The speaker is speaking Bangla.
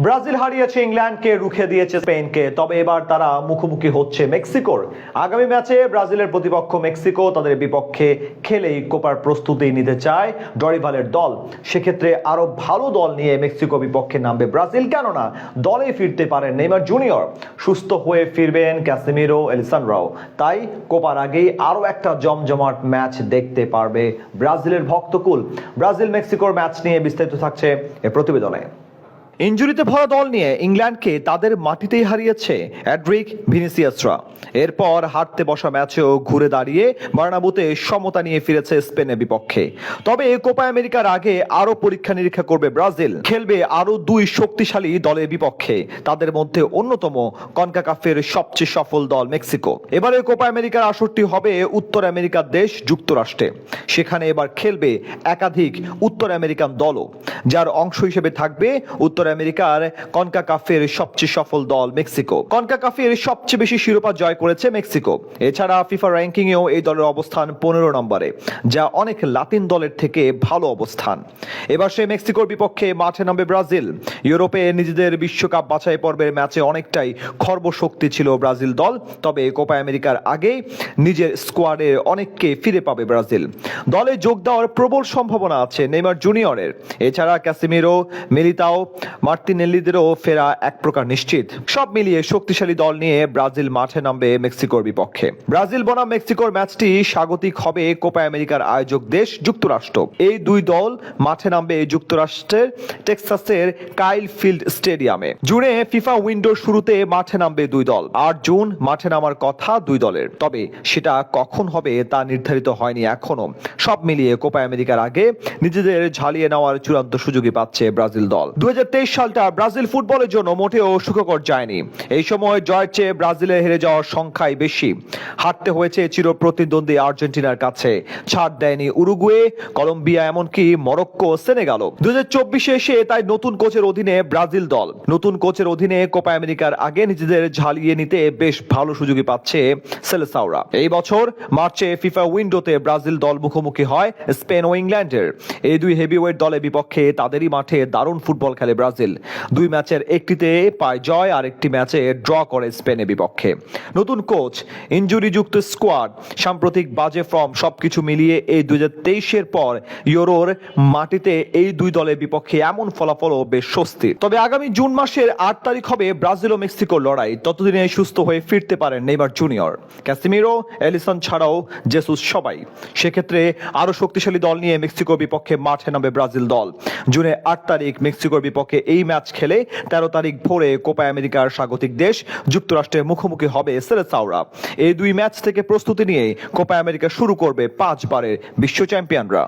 ব্রাজিল হারিয়েছে ইংল্যান্ডকে, রুখে দিয়েছে স্পেনকে, তবে এবার তারা মুখোমুখি হচ্ছে মেক্সিকোর। আগামী ম্যাচে ব্রাজিলের প্রতিপক্ষ মেক্সিকো, তাদের বিপক্ষে খেলেই কোপার প্রস্তুতি নিতে চায় ডরিভালের দল। সেক্ষেত্রে আরো ভালো দল নিয়ে মেক্সিকো বিপক্ষে নামবে ব্রাজিল, কেননা দলে ফিরতে পারেন নেইমার জুনিয়র, সুস্থ হয়ে ফিরবেন ক্যাসেমিরো, এলিসান্ড্রাও। তাই কোপার আগেই আরো একটা জমজমাট ম্যাচ দেখতে পারবে ব্রাজিলের ভক্তকুল। ব্রাজিল মেক্সিকোর ম্যাচ নিয়ে বিস্তারিত থাকছে এ প্রতিবেদনে। ইনজুরিতে ভরা দল নিয়ে ইংল্যান্ডকে তাদের মাটিতেই হারিয়েছে এড্রিক ভিনিসিয়াসরা। এরপর হারতে বসা ম্যাচেও ঘুরে দাঁড়িয়ে বার্নাবুতে সমতা নিয়ে ফিরেছে স্পেনের বিপক্ষে। তবে কোপা আমেরিকার আগে আরো পরীক্ষা নিরীক্ষা করবে ব্রাজিল, খেলবে আরো দুই শক্তিশালী দলের বিপক্ষে। তাদের মধ্যে অন্যতম কনকাকাফের সবচেয়ে সফল দল মেক্সিকো। এবারে কোপা আমেরিকার আসরটি হবে উত্তর আমেরিকার দেশ যুক্তরাষ্ট্রে। সেখানে এবার খেলবে একাধিক উত্তর আমেরিকান দলও, যার অংশ হিসেবে থাকবে উত্তর আমেরিকার কনকাকাফের সবচেয়ে সফল দল মেক্সিকো। কনকাকাফের সবচেয়ে বেশি শিরোপা জয় করেছে মেক্সিকো। এছাড়া ফিফা র্যাঙ্কিং এও এই দলের অবস্থান 15 নম্বরে, যা অনেক লাতিন দলের থেকে ভালো অবস্থান। এবার সে মেক্সিকোর বিপক্ষে মাঠে নামবে ব্রাজিল। ইউরোপে নিজেদের বিশ্বকাপ বাছাই পর্বের ম্যাচে অনেকটাই খর্বশক্তি ছিল ব্রাজিল দল, তবে কোপা আমেরিকার আগেই নিজের স্কোয়াডে অনেককে ফিরে পাবে ব্রাজিল। দলে যোগ দেওয়ার প্রবল সম্ভাবনা আছে নেইমার জুনিয়রের। এছাড়া ক্যাসেমিরো, মিলিতাও, মার্তিনেল্লিদেরও ফেরা এক প্রকার নিশ্চিত। সব মিলিয়ে শক্তিশালী দল নিয়ে ব্রাজিল মাঠে নামবে মেক্সিকোর বিপক্ষে। ব্রাজিল বনাম মেক্সিকোর ম্যাচটি স্বাগতিক হবে কোপা আমেরিকার আয়োজক দেশ যুক্তরাষ্ট্র। এই দুই দল মাঠে নামবে যুক্তরাষ্ট্রের টেক্সাসের কাইল ফিল্ড স্টেডিয়ামে। জুনে ফিফা উইন্ডোর শুরুতে মাঠে নামবে দুই দল। 8 জুন মাঠে নামার কথা দুই দলের, তবে সেটা কখন হবে তা নির্ধারিত হয়নি এখনো। সব মিলিয়ে কোপা আমেরিকার আগে নিজেদের ঝালিয়ে নেওয়ার চূড়ান্ত সুযোগই পাচ্ছে ব্রাজিল দল। 2023 সালটা ব্রাজিল ফুটবলের জন্য মোটেও সুখকর যায়নি। এই সময় জয়ের চেয়ে ব্রাজিলের হেরে যাওয়ার সংখ্যাই বেশি। হারতে হয়েছে চির প্রতিদ্বন্দ্বী আর্জেন্টিনার কাছে, ছাড় দেয়নি উরুগুয়ে, কলম্বিয়া, এমনকি মরক্কো, সেনেগালও। 2024 এসে তাই নতুন কোচের অধীনে ব্রাজিল দল, নতুন কোচের অধীনে কোপা আমেরিকার আগে নিজেদের ঝালিয়ে নিতে বেশ ভালো সুযোগই পাচ্ছে সেলেসাওরা। এই বছর মার্চে ফিফা উইন্ডোতে ব্রাজিল দল মুখোমুখি হয় স্পেন ও ইংল্যান্ডের। এই দুই হেভিওয়েট দলের বিপক্ষে তাদেরই মাঠে দারুণ ফুটবল খেলে ব্রাজিল। দুই ম্যাচের একটিতে পায় জয়, আর একটি ম্যাচে ড্র করে স্পেনের বিপক্ষে। নতুন কোচ, ইনজুরিযুক্ত স্কোয়াড, সাম্প্রতিক বাজে ফর্ম, সবকিছু মিলিয়ে এই 2023-এর পর ইউরোর মাটিতে এই দুই দলের বিপক্ষে এমন ফলাফলও বেশ স্বস্তি। তবে আগামী জুন মাসের 8 তারিখ হবে ব্রাজিল ও মেক্সিকোর লড়াই। ততদিনে সুস্থ হয়ে ফিরতে পারেন নেইমার জুনিয়র, ক্যাসেমিরো, এলিসন ছাড়াও জেসুস সবাই। সেক্ষেত্রে আরো শক্তিশালী দল নিয়ে মেক্সিকোর বিপক্ষে মাঠে নামবে ব্রাজিল দল। জুনে 8 তারিখ মেক্সিকোর বিপক্ষে এই ম্যাচ খেলে 13 তারিখ ভোরে কোপা আমেরিকার স্বাগতিক দেশ যুক্তরাষ্ট্রের মুখোমুখি হবে সেলেসাওরা। এই দুই ম্যাচ থেকে প্রস্তুতি নিয়ে কোপা আমেরিকা শুরু করবে 5 বারের বিশ্ব চ্যাম্পিয়নরা।